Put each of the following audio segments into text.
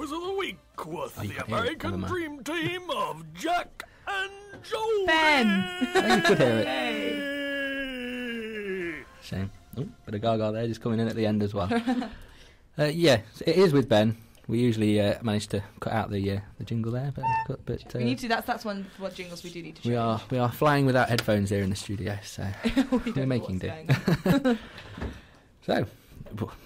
Quiz of the Week with you the can hear it. Never American mind. Dream Team of Jack and Joe. Ben. Oh, you could hear it. Hey. Shame. Oh, bit of gaga there, just coming in at the end as well. Yeah, it is with Ben. We usually manage to cut out the jingle there, but We need to. That's one of what jingles we do need to change. we are flying without headphones here in the studio, so we don't know making what's do. going on. So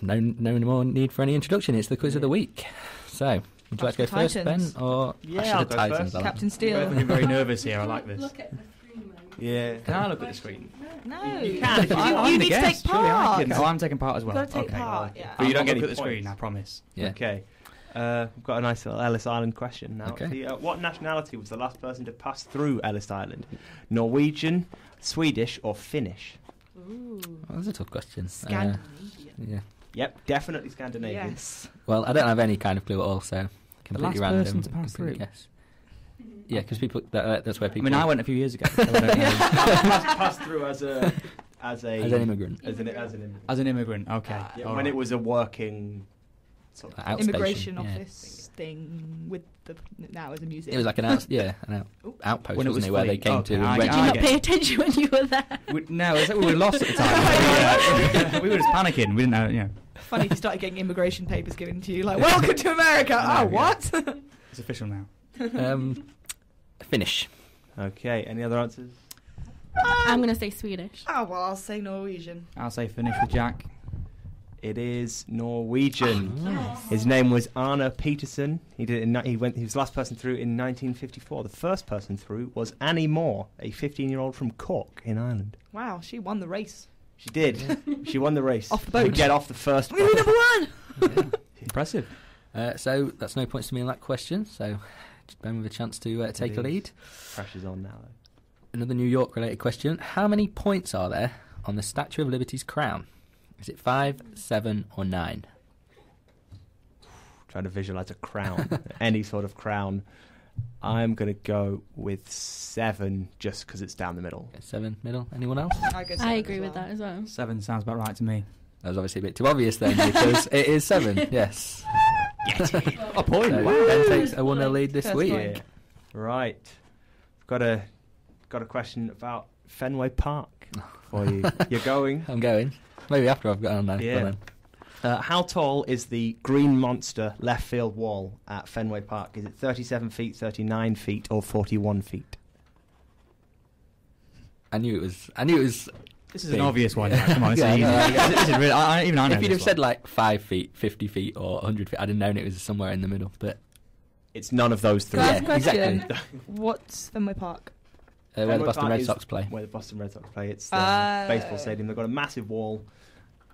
no more need for any introduction. It's the quiz of the week. So would you like to go first, Ben, Titans. or Yeah, I should I'll have go Titans, first. I like Captain You're Steel. looking very nervous here. I like this. Look at the screen, man. Yeah. Can I look at the screen? No, You can. You, I'm you the need to guest. take Surely I part. can. You've Oh, I'm taking part as well. got to take Okay. part. Yeah. But you don't I'll get to look look at the screen, I promise. Yeah. Okay. We've got a nice little Ellis Island question now. Okay. What nationality was the last person to pass through Ellis Island? Norwegian, Swedish, or Finnish? Ooh. Well, that's a tough question. Scandinavian. Yeah. Yep, definitely Scandinavian. Yes. Well, I don't have any kind of clue at all, so completely last random. person to pass completely through? guess. Yeah, because people that's where I people. mean, I went a few years ago. So I don't know. Passed through as an as an immigrant. As an immigrant. As an immigrant, okay. Yeah, all when right. it was a working sort of Outstation, Immigration yeah. office thing with the now as a museum. It was like an outpost, When it wasn't was it, where they fully- came okay, to and I Did you get not it. pay attention when you were there? No, it's like we were lost at the time. Yeah. We were just panicking. We didn't know, you know. Funny if you started getting immigration papers given to you, like, welcome to America. No, Oh, yeah. what? It's official now. Finnish. Okay, any other answers? I'm going to say Swedish. Oh, well, I'll say Norwegian. I'll say finish with Jack. It is Norwegian. His name was Arne Peterson. He was the last person through in 1954. The first person through was Annie Moore, a 15-year-old from Cork in Ireland. Wow, she won the race. She did. She won the race. Off the boat. To get off the first We're boat. number one! Impressive. So that's no points to me in that question. So just Ben with a chance to take a Indeed. lead. Pressure's on now, though. Another New York related question. How many points are there on the Statue of Liberty's crown? Is it 5, 7 or 9? Trying to visualise a crown. Any sort of crown. I'm going to go with 7 just because it's down the middle. 7 middle. Anyone else? I agree with that as well. 7 sounds about right to me. That was obviously a bit too obvious then, because it is 7. Yes. A point. So Wow. Ben takes a 1-0 lead this First week. point. Yeah. Right. Got a question about Fenway Park for you. You're going. I'm going. Maybe after I've got on there. Yeah. Go then. How tall is the Green Monster left field wall at Fenway Park? Is it 37 feet, 39 feet, or 41 feet? I knew it was. This is Big. an obvious one. Come on, it's Yeah, easy. I know. This is really, even I know If you'd this have said one. like 5 feet, 50 feet, or 100 feet, I'd have known it was somewhere in the middle. But It's none of those three. Can I ask a Yeah, question? What's Fenway Park? where the Fenway Boston Park Red is Sox play. Where the Boston Red Sox play. It's the Oh. baseball stadium. They've got a massive wall.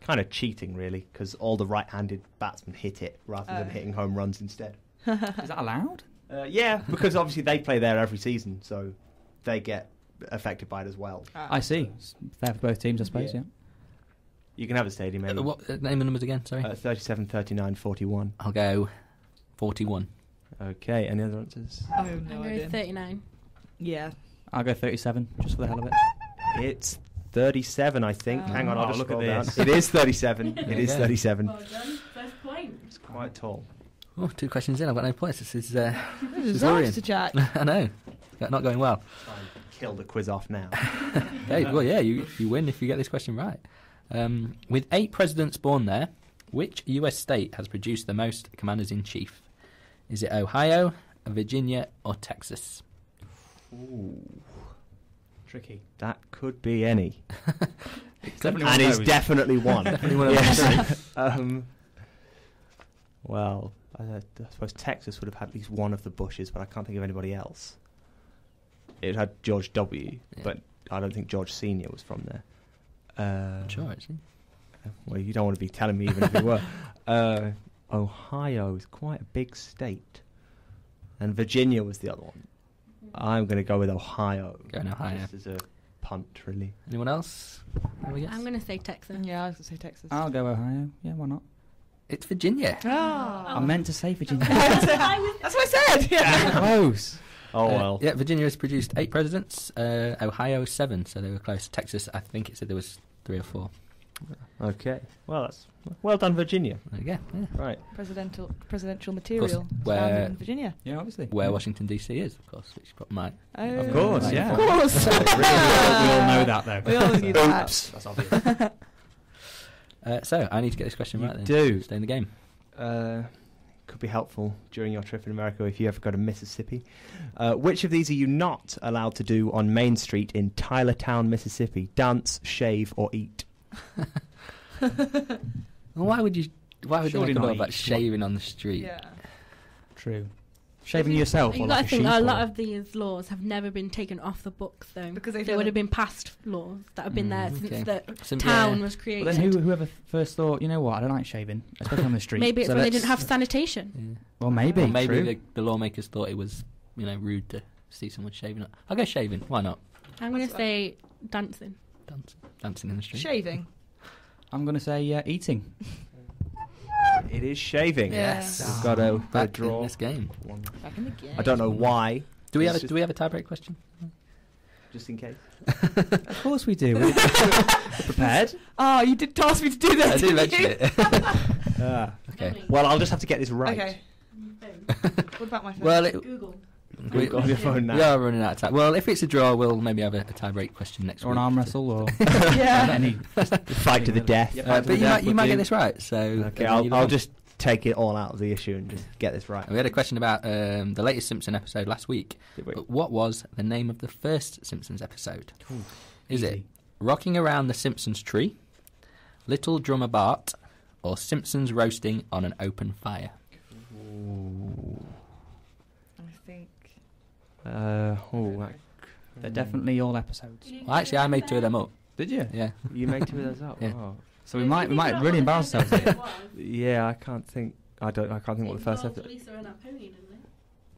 Kind of cheating, really, because all the right-handed batsmen hit it rather than Oh. hitting home runs instead. Is that allowed? Yeah, because obviously they play there every season, so they get affected by it as well. I see. It's fair for both teams, I suppose, Yeah. yeah. You can have a stadium, maybe. What name the numbers again? Sorry. 37, 39, 41. I'll go 41. Okay, any other answers? I have I'm no going idea. 39. Yeah. I'll go 37, just for the hell of it. It's 37, I think. Hang on, I'll Oh, just look at scroll down. this. It is 37. There It you is go. 37. Well done. First point. It's quite tall. Oh, 2 questions in. I've got no points. This is Disaster, Jack. I know. Not going well. Try and kill the quiz off now. Hey, well, yeah, you win if you get this question right. With 8 presidents born there, which US state has produced the most commanders-in-chief? Is it Ohio, Virginia, or Texas? Ooh, Tricky. that could be any. Definitely one And of is those. definitely one. Definitely one of Yes. Well, I suppose Texas would have had at least one of the Bushes, but I can't think of anybody else. It had George W., Yeah. but I don't think George Sr. was from there. I'm sure, actually. Well, you don't want to be telling me even if you were. Ohio is quite a big state. And Virginia was the other one. I'm going to go with Ohio. Going Ohio. Just as a punt, really. Anyone else? Have a guess? I'm going to say Texas. Yeah, I was going to say Texas. I'll go Ohio. Yeah, why not? It's Virginia. Ah. I meant to say Virginia. That's what I said. Yeah. Close. Oh, well. Yeah, Virginia has produced 8 presidents. Ohio 7, so they were close. Texas, I think it said there was 3 or 4. Okay. Well, that's well done, Virginia. There you go. Yeah. Right. Presidential material where- found in Virginia. Yeah, obviously. Where Washington DC is, of course, which might. Of course, Right. yeah. Of course. we all know that, though. We all knew that. That's obvious. So I need to get this question You right then. do. Stay in the game. Could be helpful during your trip in America if you ever go to Mississippi. Which of these are you not allowed to do on Main Street in Tylertown, Mississippi? Dance, shave, or eat? Well, why would you Surely make a not law about eat. shaving on the street? Yeah. True. Shaving yourself You or got like to think sheep a or- lot of these laws have never been taken off the books, though. Because they've they would never- have been past laws that have been there okay. since the Some- town yeah. was But created. then whoever first thought, you know what, I don't like shaving, especially on the street. Maybe it's so when they let's- didn't have sanitation. Yeah. Well, maybe. Or maybe true. the lawmakers thought it was, rude to see someone shaving. I'll go shaving. Why not? I'm going to say dancing. Dancing in the street. Shaving. I'm going to say eating. It is shaving. Yeah. Yes. We've got a Back draw. in this game. Back in the game. I don't know why. Do we It's have just- do we have a tiebreak question? Just in case. Of course we do. We're prepared. Oh, you did task me to do that. I did didn't mention you? it. Okay. Well, I'll just have to get this right. Okay. What about my phone? Well, Google. we, Go on your phone now. we are running out of time. Well, if it's a draw, we'll maybe have a tiebreak question next Or week. an arm wrestle or Yeah. any. Fight to the death. Yeah, But you might get this right. So Okay, then you I'll won. just take it all out of the issue and just get this right. We had a question about the latest Simpson episode last week. Did we? But what was the name of the first Simpsons episode? Is it Easy. Rocking Around the Simpsons Tree, Little Drummer Bart, or Simpsons Roasting on an Open Fire? I think. They're definitely all episodes. Well, actually, I made two of them up. Did you? Yeah. You made two of those up. Yeah. Oh. So we might really embarrass ourselves here. Yeah, I can't think. I can't think what the first episode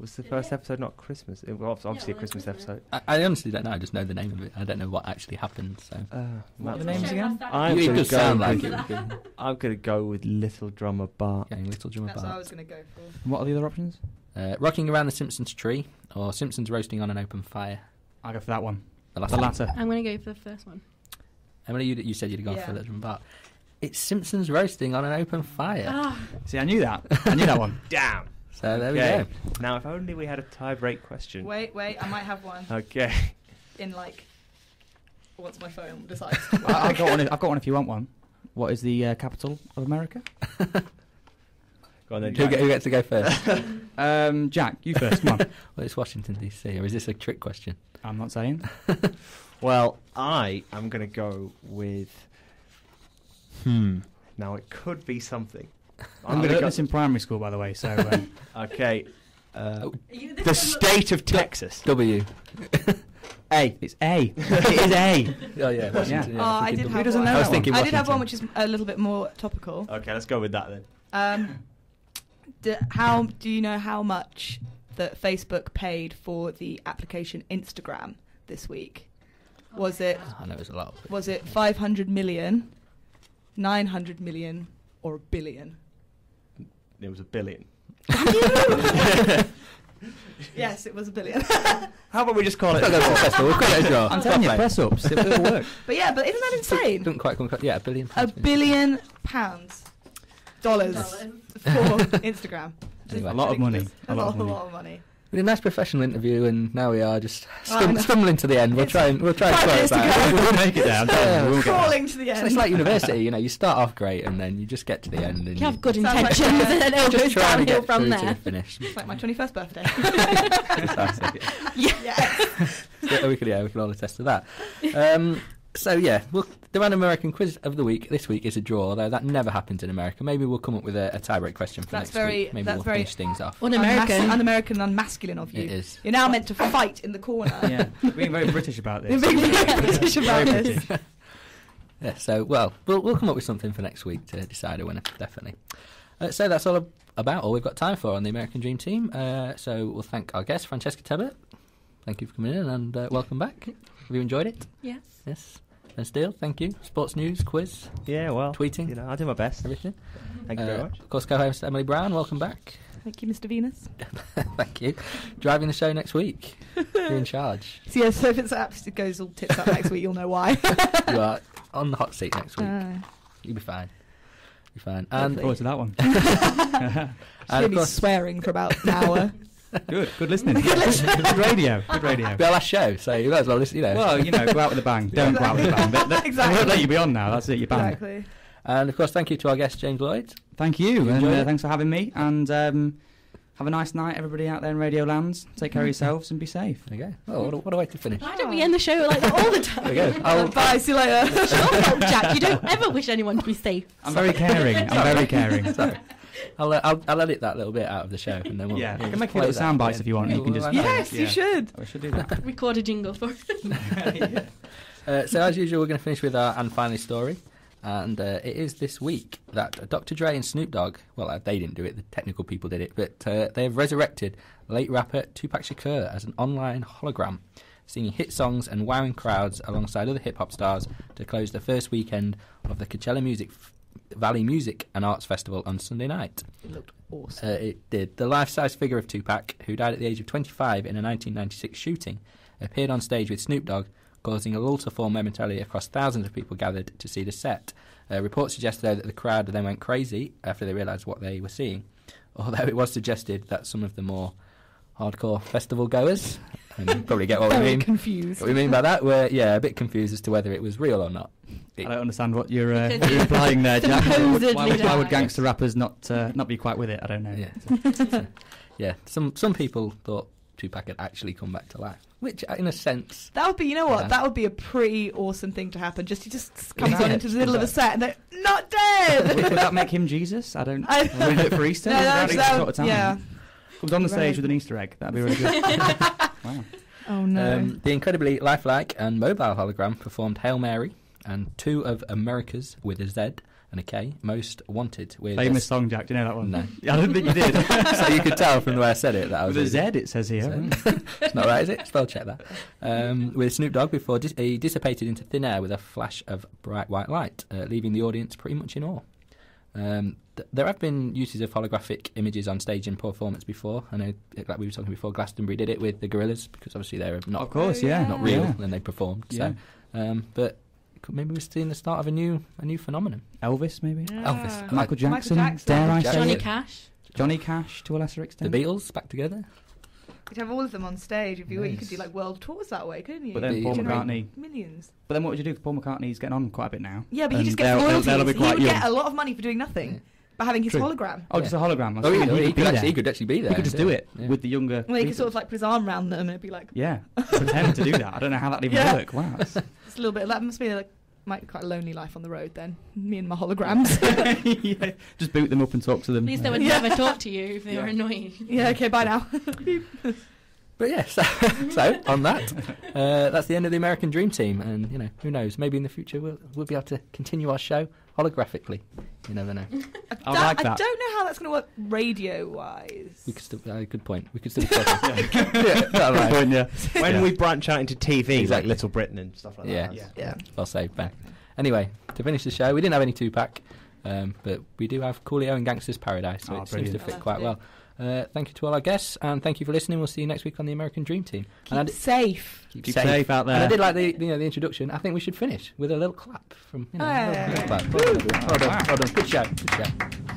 was. The first episode not Christmas. It was obviously a Christmas episode. I honestly don't know. I just know the name of it. I don't know what actually happened. So What are the names again? I'm it gonna does go sound with- like it would be. I'm gonna go with Little Drummer Bart. Okay, Little Drummer That's what I Bart. was going to go for. What are the other options? Rocking Around the Simpsons Tree, or Simpsons Roasting on an Open Fire. I'll go for that one. The last The one. latter. I'm going to go for the first one. Emily, you said you'd gone Yeah. for Little Drummer Bart. It's Simpsons Roasting on an Open Fire. Ah, See, I knew that. I knew that one. Damn. So there Okay. we go. Now, if only we had a tie-break question. Wait, I might have one Okay. in like. Once my phone decides. I've got one if you want one. What is the capital of America? Go on then, Who Jack. gets to go first? Jack, you first. Come on. Well, it's Washington DC, or is this a trick question? I'm not saying. Well, I am going to go with. Now, it could be something. I'm going to go this in primary school, by the way. So Okay. Oh. The state of Texas. W. A. it's A. It is A. Oh yeah, Washington. Yeah. Oh, I thinking did W. have Who doesn't one. know I was that thinking I did have Washington. one which is a little bit more topical. Okay, let's go with that then. How do you know how much that Facebook paid for the application Instagram this week? Was it I know it's a lot. was it 500 million, 900 million, or a billion? It was $1 billion. Yes, it was a billion. How about we just call it? We'll call it a draw. I'm telling you, press ups. It'll work. But yeah, but isn't that insane? Didn't quite come. Yeah, $1 billion. $1 billion dollars for Instagram. Anyway. A lot of money. Ridiculous. A lot of money. lot of money. We did a nice professional interview, and now we are just I know. stumbling to the end. We'll It's try and 5 slow minutes it to back. go. We'll make it down. Yeah. We'll get there. Crawling to the end. It's like university, you start off great, and then you just get to the end, and you have good Sounds like intentions, and then it'll just go try and downhill get from through to the there. finish. It's like my 21st birthday. Yeah, we can all attest to that. So yeah, the random American quiz of the week this week is a draw, although that never happens in America. Maybe we'll come up with a tie-break question for That's next week. Maybe that's we'll very finish things off. Un-American. Un-American, unmasculine of you. It is. You're now meant to fight in the corner. Yeah, being very British about You're this. being very British about Very this. British. Yeah, so we'll come up with something for next week to decide a winner, definitely. So that's all we've got time for on the American Dream Team. So we'll thank our guest Francesca Tebbert. Thank you for coming in and welcome back. Have you enjoyed it? Yes. Yes. Ben Steele, thank you. Sports news, quiz, Yeah, well, tweeting, you know, I'll do my best. everything. Thank you very much. Of course, co-host Emily Brown, welcome back. Thank you, Mr. Venus. Thank you. Driving the show next week. You're in charge. So yeah, so if it goes all tits up next week, you'll know why. You are on the hot seat next week. You'll be fine. Be fine. And Look forward to that one. and of Be course, swearing for about an hour. Good listening. Good radio. Good radio. be our last show, so you might as well listen. Well, go out with a bang. Don't go out with a bang. They Exactly. won't let you be on now. That's it. You're banned. Exactly. And of course, thank you to our guest James Lloyd. Thank you, enjoyed it? and thanks for having me. And have a nice night, everybody out there in Radio Lands. Take care of yourselves and be safe. There you go. Oh, what a way to finish. Why don't we end the show like that all the time? There you go. Bye. See you later. It's your fault, Jack. You don't ever wish anyone to be safe. I'm very caring. I'm very caring. Sorry. I'll edit that little bit out of the show, and then we'll Yeah, we'll I can just make play little that sound bites again. if you want. Yeah, You can we'll just have that. Yes, you Yeah. should. I should do that. Record a jingle for it. So as usual, we're going to finish with our and finally story, and it is this week that Dr. Dre and Snoop Dogg, well, they didn't do it, the technical people did it, but they have resurrected late rapper Tupac Shakur as an online hologram, singing hit songs and wowing crowds alongside other hip-hop stars to close the first weekend of the Coachella Valley Music and Arts Festival on Sunday night. It looked awesome. It did. The life-size figure of Tupac, who died at the age of 25 in a 1996 shooting, appeared on stage with Snoop Dogg, causing a lull to form momentarily across thousands of people gathered to see the set. Reports suggest, though, that the crowd then went crazy after they realised what they were seeing, although it was suggested that some of the more hardcore festival goers, and you probably get what we Very mean. confused. What we mean by that, were a bit confused as to whether it was real or not. I don't understand what you're implying there, Jack. Supposedly Why would died. gangster rappers not be quite with it? I don't know. Yeah, some people thought Tupac had actually come back to life, which, in a sense, That would be, you know what? Yeah. That would be a pretty awesome thing to happen. He just comes Yeah. on into the middle of a set and they're not dead. Would that make him Jesus? I don't. I- We're doing it for Easter. No, Around Easter sort of time. yeah. Comes on the stage Right. with an Easter egg. That'd be really good. Wow. Oh no. the incredibly lifelike and mobile hologram performed Hail Mary and two of America's, with a Z and a K, Most Wanted. With Famous song, Jack. Do you know that one? No. I don't think you did. So you could tell from the way I said it that I was With a Z, reading. it says here. It's not right, is it? Spell check that. With Snoop Dogg before he dissipated into thin air with a flash of bright white light, leaving the audience pretty much in awe. There have been uses of holographic images on stage in performance before. I know, like we were talking before, Glastonbury did it with the Gorillaz, because obviously they're Of not course, yeah. not real, Yeah. and they performed. Yeah. So, but maybe we're seeing the start of a new phenomenon. Elvis, maybe. Yeah. Elvis. Michael Jackson. Jackson. Dare I Jackson. say Johnny it? Cash. Johnny Cash, to a lesser The extent. Beatles back together. You'd have all of them on stage if you Nice. could do like world tours that way, couldn't you? But then Paul Generate McCartney. millions. But then what would you do? 'Cause Paul McCartney's getting on quite a bit now. Yeah, but he And just gets they'll- royalties. they'll be He quite would young. get a lot of money for doing nothing, Yeah. by having his True. hologram. Oh, just a hologram. Oh, He he could be could there. actually be there. He could just do it Yeah. with the younger. Well, he could people. sort of like put his arm around them and it'd be like, Yeah, pretend to do that. I don't know how that'd even Yeah. work. Wow. it's a little bit, that must be like, might be quite a lonely life on the road then. Me and my holograms. Yeah. Just boot them up and talk to them. At least they would Yeah. never talk to you if they were Yeah. annoying. Yeah, okay, bye now. But yeah, so on that, that's the end of the American Dream Team, and who knows? Maybe in the future we'll be able to continue our show holographically. You never know. I like I that. don't know how that's going to work radio-wise. We could still. Good point. We could still be talking. Yeah. Good point, yeah. When Yeah. we branch out into TV, like Exactly. Little Britain and stuff like Yeah. that. Yeah. Well saved, Ben. Anyway, to finish the show, we didn't have any Tupac, but we do have Coolio and Gangster's Paradise, so Oh, it seems to brilliant. fit quite well. Thank you to all our guests, and thank you for listening. We'll see you next week on the American Dream Team. And I Keep safe. Keep safe out there. And I did like the introduction. I think we should finish with a little clap from. Yeah. Well done. Well done. Good show. Good show.